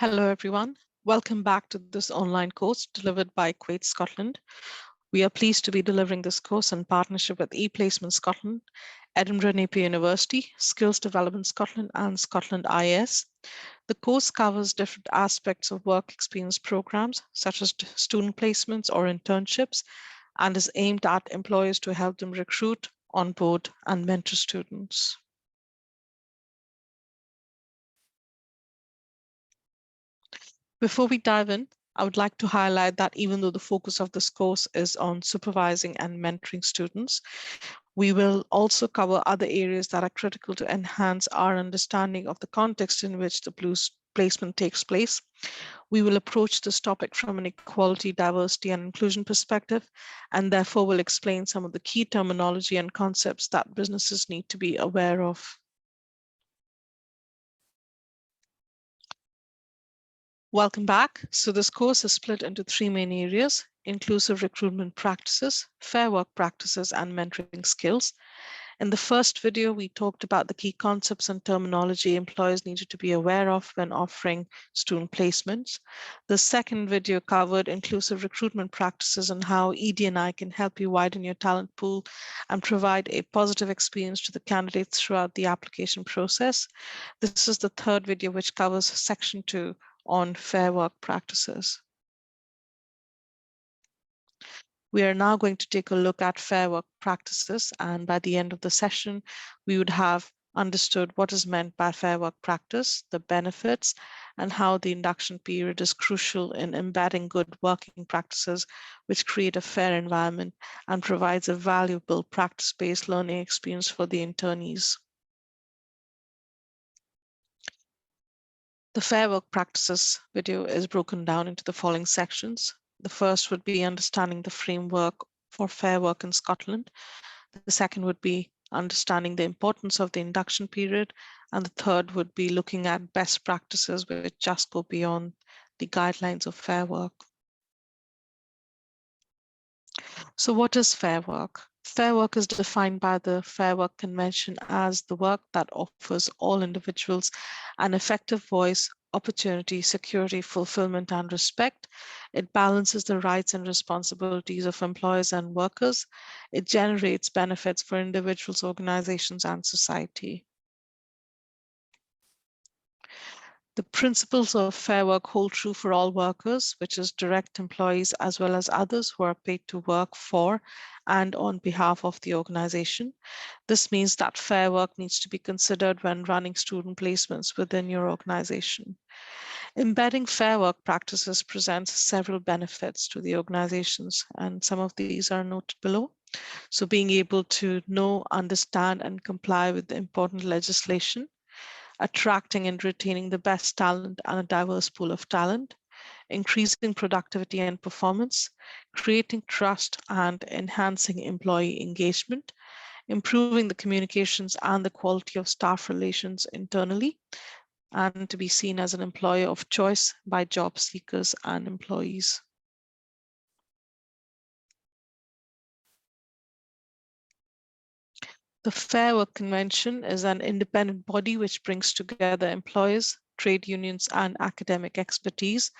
Hello, everyone. Welcome back to this online course delivered by Kuwait, Scotland. We are pleased to be delivering this course in partnership with ePlacement Scotland, Edinburgh Napier University, Skills Development Scotland, and Scotland IS. The course covers different aspects of work experience programs, such as student placements or internships, and is aimed at employers to help them recruit, onboard, and mentor students. Before we dive in, I would like to highlight that even though the focus of this course is on supervising and mentoring students, we will also cover other areas that are critical to enhance our understanding of the context in which the placement takes place. We will approach this topic from an equality, diversity, and inclusion perspective, and therefore will explain some of the key terminology and concepts that businesses need to be aware of. Welcome back. So this course is split into three main areas: inclusive recruitment practices, fair work practices, and mentoring skills. In the first video, we talked about the key concepts and terminology employers needed to be aware of when offering student placements. The second video covered inclusive recruitment practices and how ED&I can help you widen your talent pool and provide a positive experience to the candidates throughout the application process. This is the third video, which covers section 2 on fair work practices. We are now going to take a look at fair work practices, and by the end of the session, we would have understood what is meant by fair work practice, the benefits, and how the induction period is crucial in embedding good working practices which create a fair environment and provides a valuable practice-based learning experience for the internees. The fair work practices video is broken down into the following sections. The first would be understanding the framework for fair work in Scotland. The second would be understanding the importance of the induction period. And the third would be looking at best practices which just go beyond the guidelines of fair work. So what is fair work? Fair work is defined by the Fair Work Convention as the work that offers all individuals an effective voice, opportunity, security, fulfillment, and respect. It balances the rights and responsibilities of employers and workers. It generates benefits for individuals, organizations, and society. The principles of fair work hold true for all workers, which is direct employees as well as others who are paid to work for and on behalf of the organization. This means that fair work needs to be considered when running student placements within your organization. Embedding fair work practices presents several benefits to the organizations, and some of these are noted below. So being able to know, understand, and comply with the important legislation, attracting and retaining the best talent and a diverse pool of talent, increasing productivity and performance, creating trust and enhancing employee engagement, improving the communications and the quality of staff relations internally, and to be seen as an employer of choice by job seekers and employees. The Fair Work Convention is an independent body which brings together employers, trade unions, and academic expertise.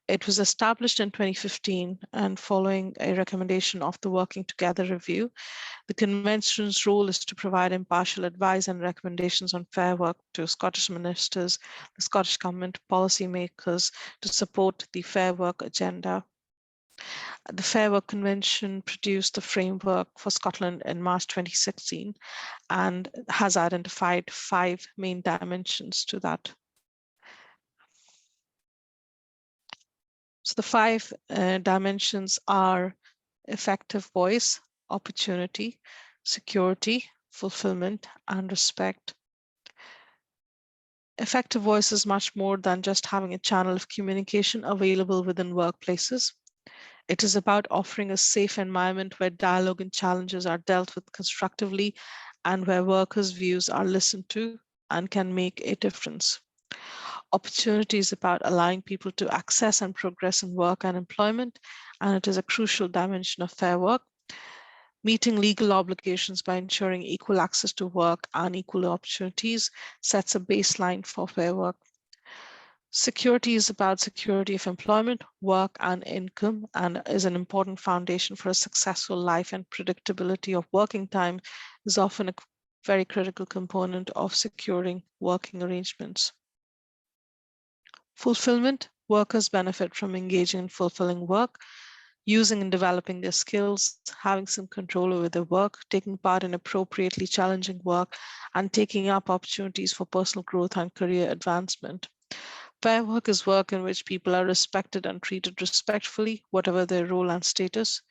It was established in 2015 and following a recommendation of the Working Together Review. The convention's role is to provide impartial advice and recommendations on fair work to Scottish ministers, the Scottish Government, policymakers to support the fair work agenda. The Fair Work Convention produced the framework for Scotland in March 2016 and has identified 5 main dimensions to that. So the 5 dimensions are effective voice, opportunity, security, fulfillment, and respect. Effective voice is much more than just having a channel of communication available within workplaces. It is about offering a safe environment where dialogue and challenges are dealt with constructively and where workers' views are listened to and can make a difference. Opportunity is about allowing people to access and progress in work and employment, and it is a crucial dimension of fair work. Meeting legal obligations by ensuring equal access to work and equal opportunities sets a baseline for fair work. Security is about security of employment, work, and income, and is an important foundation for a successful life, and predictability of working time is often a very critical component of securing working arrangements. Fulfillment. Workers benefit from engaging in fulfilling work, using and developing their skills, having some control over their work, taking part in appropriately challenging work, and taking up opportunities for personal growth and career advancement. Fair work is work in which people are respected and treated respectfully, whatever their role and status.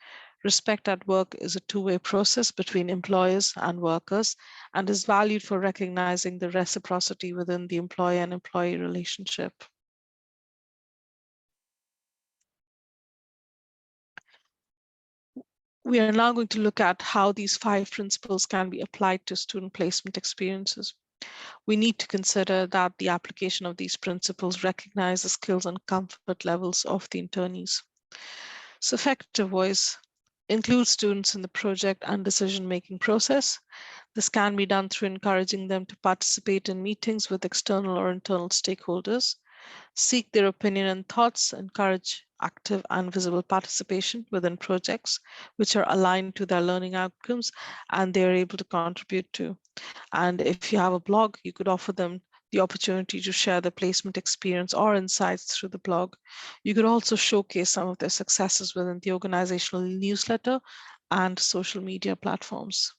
Respect at work is a two-way process between employers and workers and is valued for recognizing the reciprocity within the employer and employee relationship. We are now going to look at how these 5 principles can be applied to student placement experiences. We need to consider that the application of these principles recognize the skills and comfort levels of the internees. So effective voice includes students in the project and decision-making process. This can be done through encouraging them to participate in meetings with external or internal stakeholders, seek their opinion and thoughts, encourage active and visible participation within projects which are aligned to their learning outcomes and they are able to contribute to. And if you have a blog, you could offer them the opportunity to share their placement experience or insights through the blog. You could also showcase some of their successes within the organizational newsletter and social media platforms.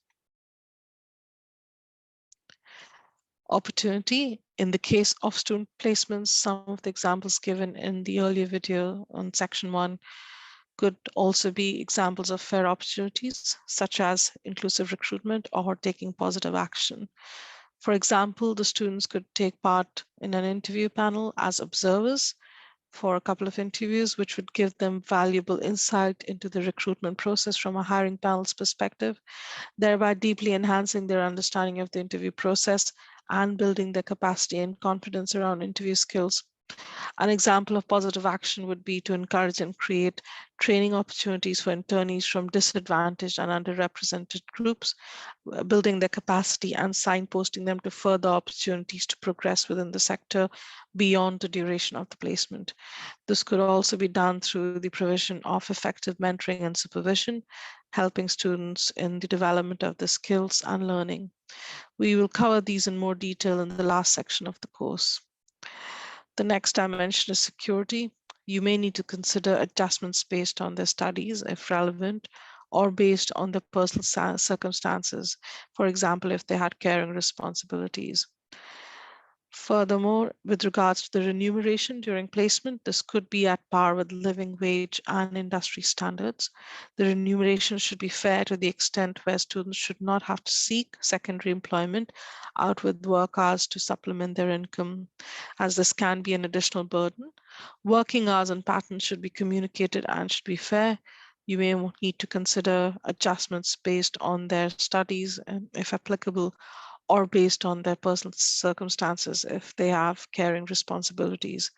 Opportunity. In the case of student placements, some of the examples given in the earlier video on section 1 could also be examples of fair opportunities, such as inclusive recruitment or taking positive action. For example, the students could take part in an interview panel as observers for a couple of interviews, which would give them valuable insight into the recruitment process from a hiring panel's perspective, thereby deeply enhancing their understanding of the interview process and building their capacity and confidence around interview skills. An example of positive action would be to encourage and create training opportunities for internees from disadvantaged and underrepresented groups, building their capacity and signposting them to further opportunities to progress within the sector beyond the duration of the placement. This could also be done through the provision of effective mentoring and supervision, helping students in the development of the skills and learning. We will cover these in more detail in the last section of the course. The next dimension is security. You may need to consider adjustments based on their studies, if relevant, or based on their personal circumstances. For example, if they had caring responsibilities. Furthermore, with regards to the remuneration during placement, this could be at par with living wage and industry standards. The remuneration should be fair to the extent where students should not have to seek secondary employment out with work hours to supplement their income, as this can be an additional burden. Working hours and patterns should be communicated and should be fair. You may need to consider adjustments based on their studies, if applicable, or based on their personal circumstances if they have caring responsibilities.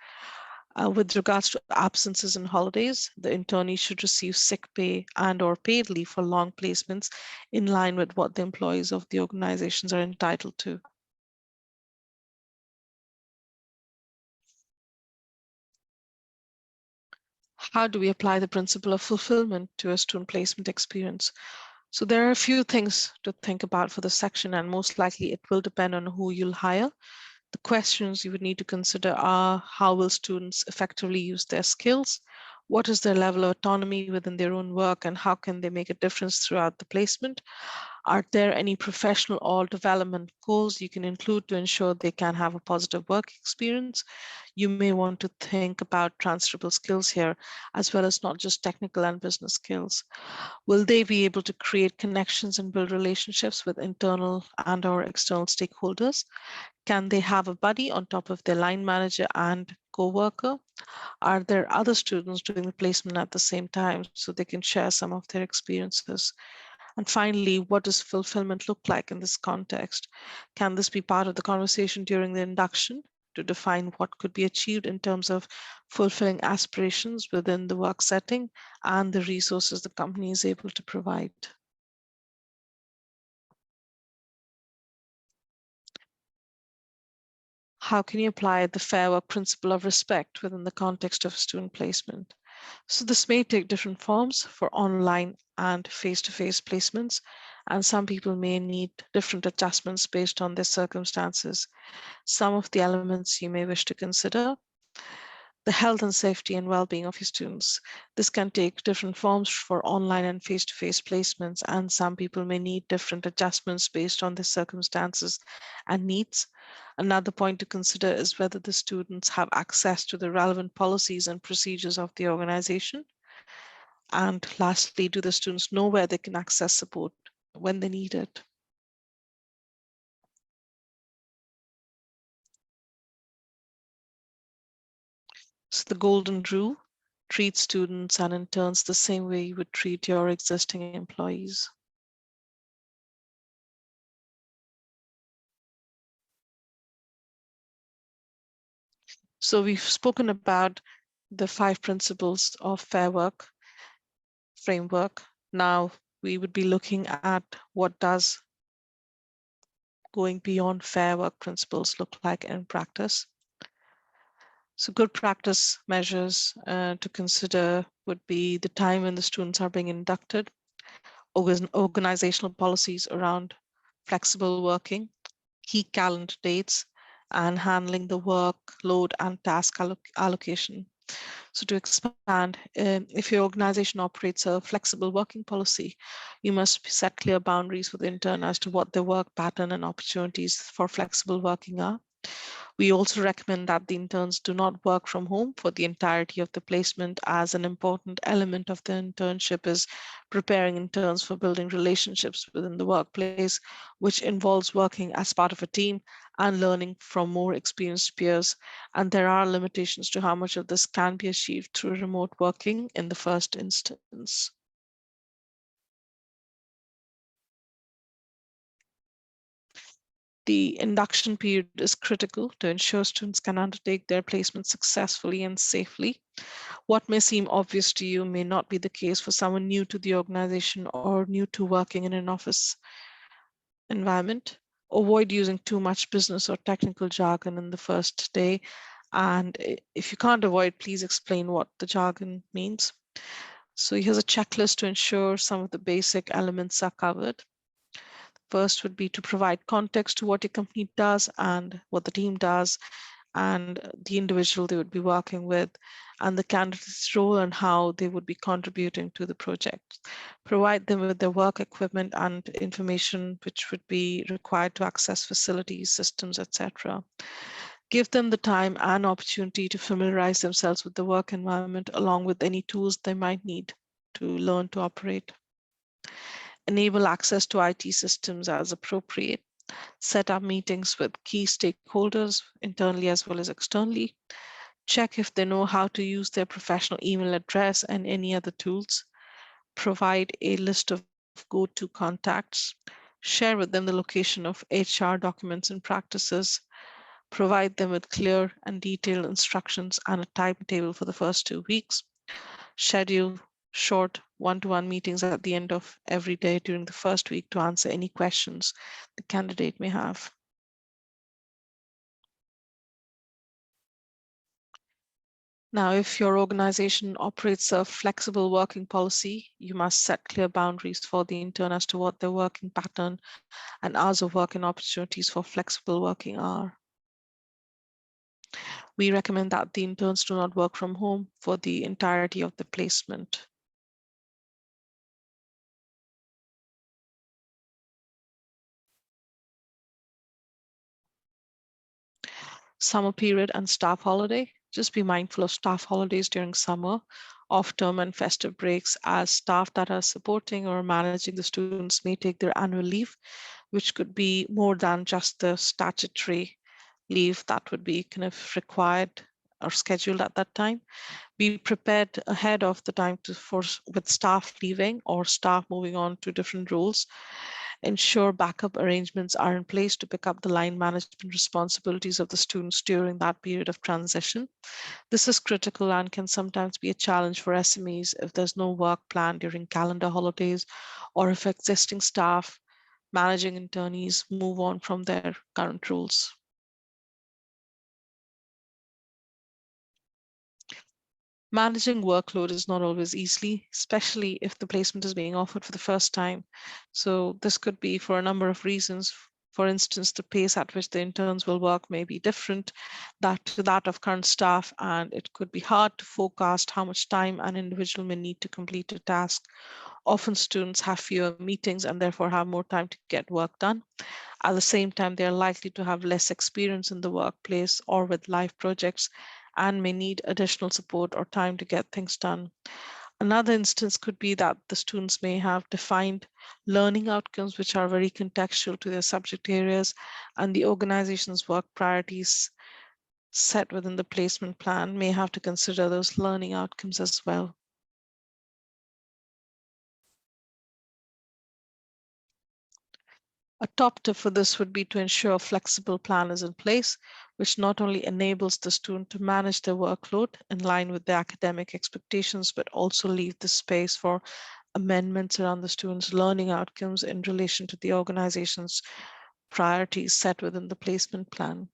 With regards to absences and holidays, the internee should receive sick pay and or paid leave for long placements in line with what the employees of the organizations are entitled to. How do we apply the principle of fulfillment to a student placement experience? So there are a few things to think about for this section, and most likely it will depend on who you'll hire. The questions you would need to consider are: how will students effectively use their skills? What is their level of autonomy within their own work, and how can they make a difference throughout the placement? Are there any professional or development goals you can include to ensure they can have a positive work experience? You may want to think about transferable skills here, as well as not just technical and business skills. Will they be able to create connections and build relationships with internal and or external stakeholders? Can they have a buddy on top of their line manager and co-worker? Are there other students doing the placement at the same time so they can share some of their experiences? And finally, what does fulfillment look like in this context? Can this be part of the conversation during the induction to define what could be achieved in terms of fulfilling aspirations within the work setting and the resources the company is able to provide? How can you apply the fair work principle of respect within the context of student placement? So this may take different forms for online and face-to-face placements, and some people may need different adjustments based on their circumstances. Some of the elements you may wish to consider: the health and safety and well-being of your students. This can take different forms for online and face-to-face placements, and some people may need different adjustments based on their circumstances and needs. Another point to consider is whether the students have access to the relevant policies and procedures of the organization. And lastly, do the students know where they can access support when they need it? So the golden rule: treat students and interns the same way you would treat your existing employees. So we've spoken about the 5 principles of fair work framework. Now we would be looking at what does going beyond fair work principles look like in practice. So good practice measures to consider would be the time when the students are being inducted, organizational policies around flexible working, key calendar dates, and handling the workload and task allocation. So to expand, if your organization operates a flexible working policy, you must set clear boundaries for the intern as to what their work pattern and opportunities for flexible working are. We also recommend that the interns do not work from home for the entirety of the placement, as an important element of the internship is preparing interns for building relationships within the workplace, which involves working as part of a team and learning from more experienced peers. And there are limitations to how much of this can be achieved through remote working in the first instance. The induction period is critical to ensure students can undertake their placement successfully and safely. What may seem obvious to you may not be the case for someone new to the organization or new to working in an office environment. Avoid using too much business or technical jargon in the first day. And if you can't avoid, please explain what the jargon means. So here's a checklist to ensure some of the basic elements are covered. First would be to provide context to what your company does and what the team does, and the individual they would be working with, and the candidate's role and how they would be contributing to the project. Provide them with their work equipment and information which would be required to access facilities, systems, etc. Give them the time and opportunity to familiarize themselves with the work environment along with any tools they might need to learn to operate. Enable access to IT systems as appropriate. Set up meetings with key stakeholders internally as well as externally. Check if they know how to use their professional email address and any other tools. Provide a list of go-to contacts. Share with them the location of HR documents and practices. Provide them with clear and detailed instructions and a timetable for the first 2 weeks. Schedule short one-to-one meetings at the end of every day during the first week to answer any questions the candidate may have. Now, if your organization operates a flexible working policy, you must set clear boundaries for the intern as to what their working pattern and hours of work and opportunities for flexible working are. We recommend that the interns do not work from home for the entirety of the placement. Summer period and staff holiday. Just be mindful of staff holidays during summer, off-term and festive breaks, as staff that are supporting or managing the students may take their annual leave, which could be more than just the statutory leave that would be kind of required or scheduled at that time. Be prepared ahead of the time with staff leaving or staff moving on to different roles. Ensure backup arrangements are in place to pick up the line management responsibilities of the students during that period of transition. This is critical and can sometimes be a challenge for SMEs if there's no work plan during calendar holidays, or if existing staff managing internees move on from their current roles. Managing workload is not always easy, especially if the placement is being offered for the first time. So this could be for a number of reasons. For instance, the pace at which the interns will work may be different to that of current staff, and it could be hard to forecast how much time an individual may need to complete a task. Often students have fewer meetings and therefore have more time to get work done. At the same time, they are likely to have less experience in the workplace or with live projects and may need additional support or time to get things done. Another instance could be that the students may have defined learning outcomes which are very contextual to their subject areas, and the organization's work priorities set within the placement plan may have to consider those learning outcomes as well. A top tip for this would be to ensure a flexible plan is in place, which not only enables the student to manage their workload in line with their academic expectations, but also leave the space for amendments around the students' learning outcomes in relation to the organization's priorities set within the placement plan.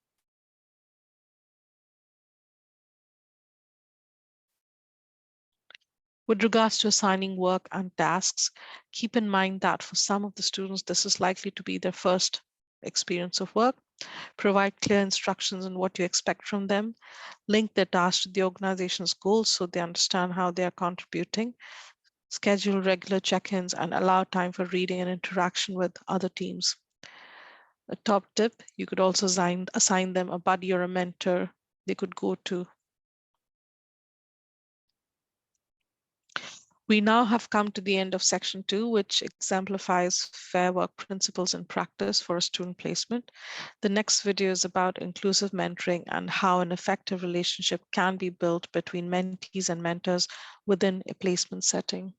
With regards to assigning work and tasks, keep in mind that for some of the students, this is likely to be their first experience of work. Provide clear instructions on what you expect from them. Link their tasks to the organization's goals so they understand how they are contributing. Schedule regular check-ins and allow time for reading and interaction with other teams. A top tip, you could also assign them a buddy or a mentor they could go to. We now have come to the end of section 2, which exemplifies fair work principles in practice for a student placement. The next video is about inclusive mentoring and how an effective relationship can be built between mentees and mentors within a placement setting.